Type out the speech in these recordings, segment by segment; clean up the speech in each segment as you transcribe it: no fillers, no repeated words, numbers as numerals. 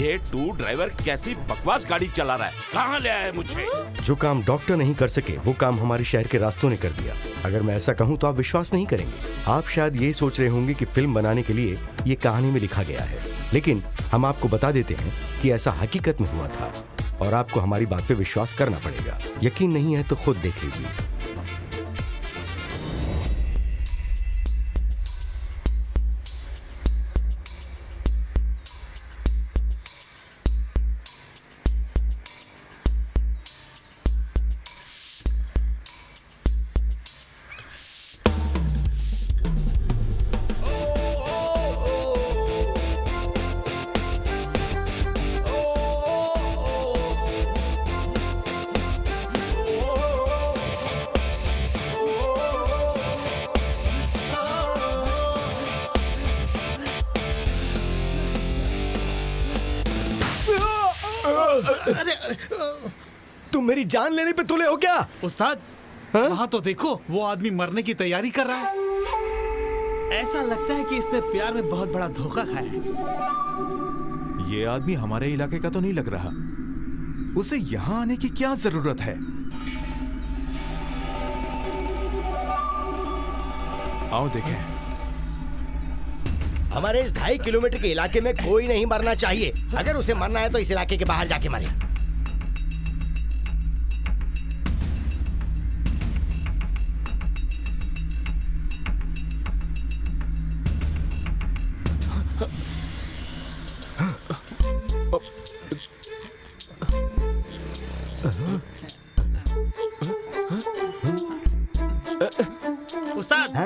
ये to driver कैसी बकवास गाड़ी चला रहा है, कहाँ ले आया है मुझे? जो काम डॉक्टर नहीं कर सके वो काम हमारे शहर के रास्तों ने कर दिया। अगर मैं ऐसा कहूँ तो आप विश्वास नहीं करेंगे। आप शायद यही सोच रहे होंगे कि फिल्म बनाने के लिए ये कहानी में लिखा गया है, लेकिन हम आपको बता देते हैं कि ऐसा हकीकत में हुआ था और आपको हमारी बात पे विश्वास करना पड़ेगा। यकीन नहीं है तो खुद देख लीजिए। तुम मेरी जान लेने पे तुले हो क्या? उस्ताद, वहाँ तो देखो, वो आदमी मरने की तैयारी कर रहा है। ऐसा लगता है कि इसने प्यार में बहुत बड़ा धोखा खाया है। ये आदमी हमारे इलाके का तो नहीं लग रहा। उसे यहाँ आने की क्या जरूरत है? आओ देखें। हमारे इस 2.5 किलोमीटर के इलाके में कोई नहीं मरना चाहिए। अगर उसे मरना है तो इस इलाके के बाहर जाके मरे। उस्ताद,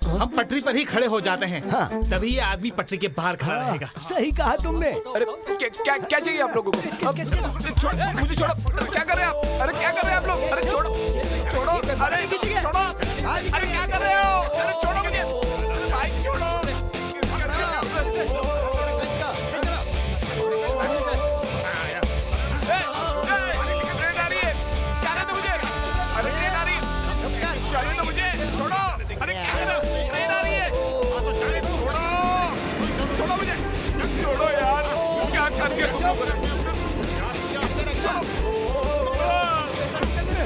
हम पटरी पर ही खड़े हो जाते हैं। तभी ये आदमी पटरी के बाहर खड़ा रहेगा। सही कहा तुमने। अरे क्या क्या चाहिए आप लोगों को? मुझे छोड़ो, क्या कर रहे हैं आप? अरे क्या कर रहे हैं आप लोग? अरे छोड़ो, अरे छोड़ो, अरे क्या कर रहे हो? अरे छोड़ो मुझे, भाई छोड़ो। ट्रेन आ रही है, जाने दो मुझे। अरे ट्रेन आ रही है, जाने दो मुझे, छोड़ो। अरे क्या कर रहे हो? ट्रेन आ रही है, छोड़ो, छोड़ो मुझे, छोड़ो यार, क्या कर के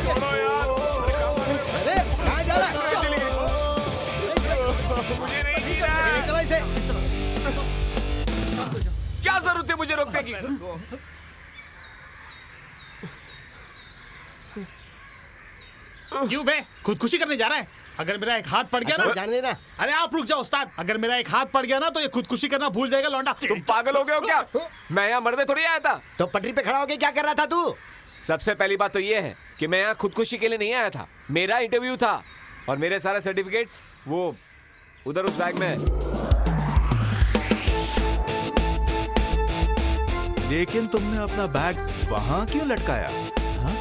छोड़ो यार। अरे कहाँ जा रहा है? मुझे नहीं जीना है। चला इसे। क्या जरूरत है मुझे रोकने की? क्यों बे, खुदकुशी करने जा रहा है? अगर मेरा एक हाथ पड़ गया ना, जाने देना। अरे आप रुक जाओ उस्ताद। अगर मेरा एक हाथ पड़ गया ना तो ये खुदकुशी करना भूल जाएगा लौंडा। तुम पागल हो गए हो क्या? मैं यहाँ मरने थोड़ी आया था। तो पटरी पे खड़ा होके क्या कर रहा था तू? सबसे पहली बात तो ये है कि मैं यहाँ खुदकुशी के लिए नहीं आया था। मेरा इंटरव्यू था और मेरे सारे सर्टिफिकेट्स वो उधर उस बैग में है। लेकिन तुमने अपना बैग वहां क्यों लटकाया? हाँ?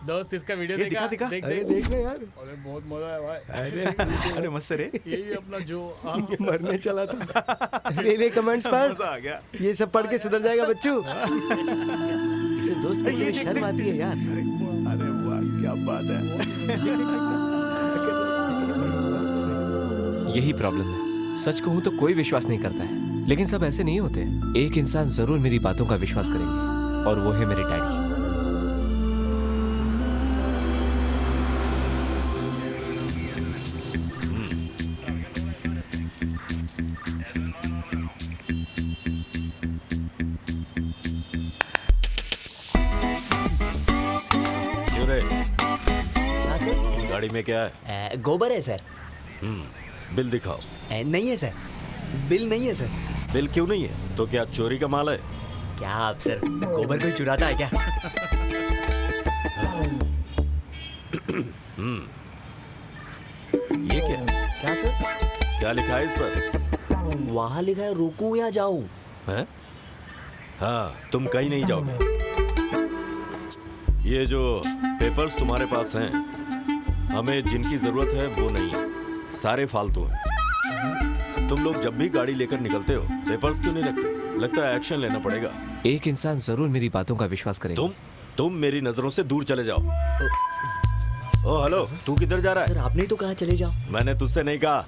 दोस्त, इसका वीडियो ये देखा? दिखा। देख अरे देख। देख ले यार। अरे बहुत मजा है भाई। अरे मस्त रे। यही अपना जो ये मरने चला था। ले कमेंट्स पढ़। मजा आ गया। ये सब पढ़ के सुधर जाएगा बच्चू। इसे दोस्त ये देख, शर्म आती है यार। अरे वाह, क्या बात है। यही प्रॉब्लम है। सच कहूँ तो कोई विश्वास नहीं करता है, लेकिन सब ऐसे नहीं होते। एक इंसान जरूर मेरी बातों का विश्वास करेंगे और वो है मेरे डैडी। गाड़ी में क्या है? गोबर है सर। बिल दिखाओ। नहीं है सर, बिल नहीं है सर। बिल क्यों नहीं है? तो क्या चोरी का माल है? क्या आप सर, गोबर कोई चुराता है क्या? ये क्या? क्या सर? क्या लिखा है इस पर? वहाँ लिखा है रुकूं या जाऊं। हैं? हाँ, तुम कहीं नहीं जाओगे। ये जो पेपर्स तुम्हारे पास हैं, हमें जिनकी जरूरत है वो नहीं है, सारे फालतू हैं। तुम लोग जब भी गाड़ी लेकर निकलते हो, पेपर्स क्यों नहीं रखते? लगता है एक्शन लेना पड़ेगा। एक इंसान जरूर मेरी बातों का विश्वास करेगा। तुम मेरी नजरों से दूर चले जाओ। ओ हेलो, तू किधर जा रहा सर है? आपने ही तो कहा चले जाओ। मैंने तुझसे नहीं कहा।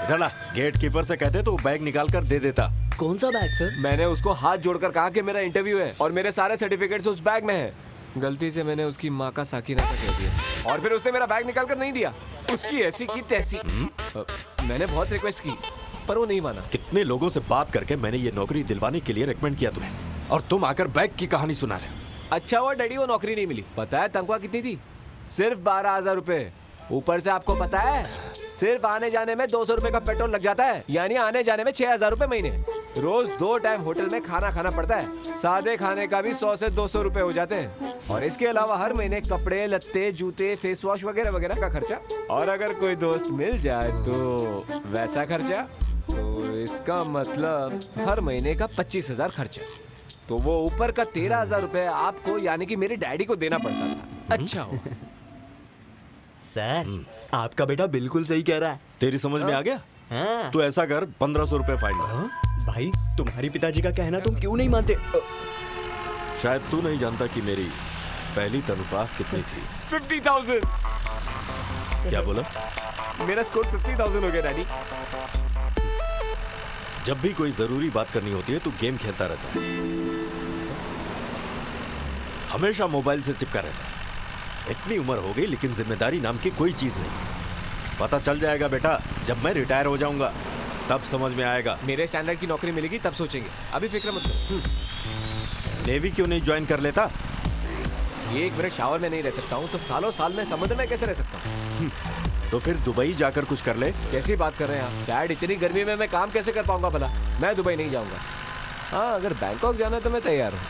इधर ला, गेट कीपर से कहते तो बैग निकाल कर दे देता। कौन सा बैग सर? मैंने उसको हाथ जोड़कर कहा कि मेरा इंटरव्यू है और मेरे सारे सर्टिफिकेट्स उस बैग में है। गलती से मैंने उसकी माँ का साकिना का कह दिया और फिर उसने मेरा बैग निकाल कर नहीं दिया। उसकी ऐसी की तैसी। मैंने बहुत रिक्वेस्ट की पर वो नहीं माना। कितने लोगों से बात करके मैंने ये नौकरी दिलवाने के लिए रेकमेंड किया तुम्हें, और तुम आकर बैग की कहानी सुना रहे हो। अच्छा हुआ डैडी वो नौकरी नहीं मिली। पता है तनख्वाह कितनी थी? सिर्फ 12,000 रुपए। ऊपर से आपको पता है सिर्फ आने जाने में 200 रुपए का पेट्रोल लग जाता है, यानी आने जाने में 6,000 रुपए महीने। रोज 2 टाइम होटल में खाना खाना पड़ता है। सादे खाने का भी 100 से 200 रुपए हो जाते हैं, और इसके अलावा हर महीने कपड़े लत्ते जूते फेस वॉश वगैरह वगैरह का खर्चा। और अगर कोई दोस्त मिल जाए तो वैसा खर्चा। तो इसका मतलब हर महीने का 25,000 खर्चा। तो वो ऊपर का 13,000 रुपए आपको यानी कि मेरे डैडी को देना पड़ता था। अच्छा हो सर आपका बेटा बिल्कुल सही कह रहा है। तेरी समझ में आ गया? हाँ। तू ऐसा कर, 1,500 रुपए फाइन भर। हाँ? भाई तुम्हारी पिताजी का कहना तुम क्यों नहीं मानते? शायद तू नहीं जानता कि मेरी पहली तनख्वाह कितनी थी। 50,000। क्या बोला? मेरा स्कोर 50,000 हो गया डैडी। जब भी कोई जरूरी बात करनी होती है तू गेम खेलता रहता है, हमेशा मोबाइल से चिपका रहता है। इतनी उम्र हो गई लेकिन जिम्मेदारी नाम की कोई चीज नहीं। पता चल जाएगा बेटा, जब मैं रिटायर हो जाऊंगा तब समझ में आएगा। मेरे स्टैंडर्ड की नौकरी मिलेगी तब सोचेंगे, अभी फिक्र मत करो। नेवी क्यों नहीं ज्वाइन कर लेता? एक मिनट शावर में नहीं रह सकता हूँ तो सालों साल में समुद्र में कैसे रह सकता हूँ? तो फिर दुबई जाकर कुछ कर ले। कैसी बात कर रहे हैं आप डैड? इतनी गर्मी में मैं काम कैसे कर पाऊंगा भला? मैं दुबई नहीं जाऊंगा। हाँ अगर बैंकॉक जाना है तो मैं तैयार हूँ।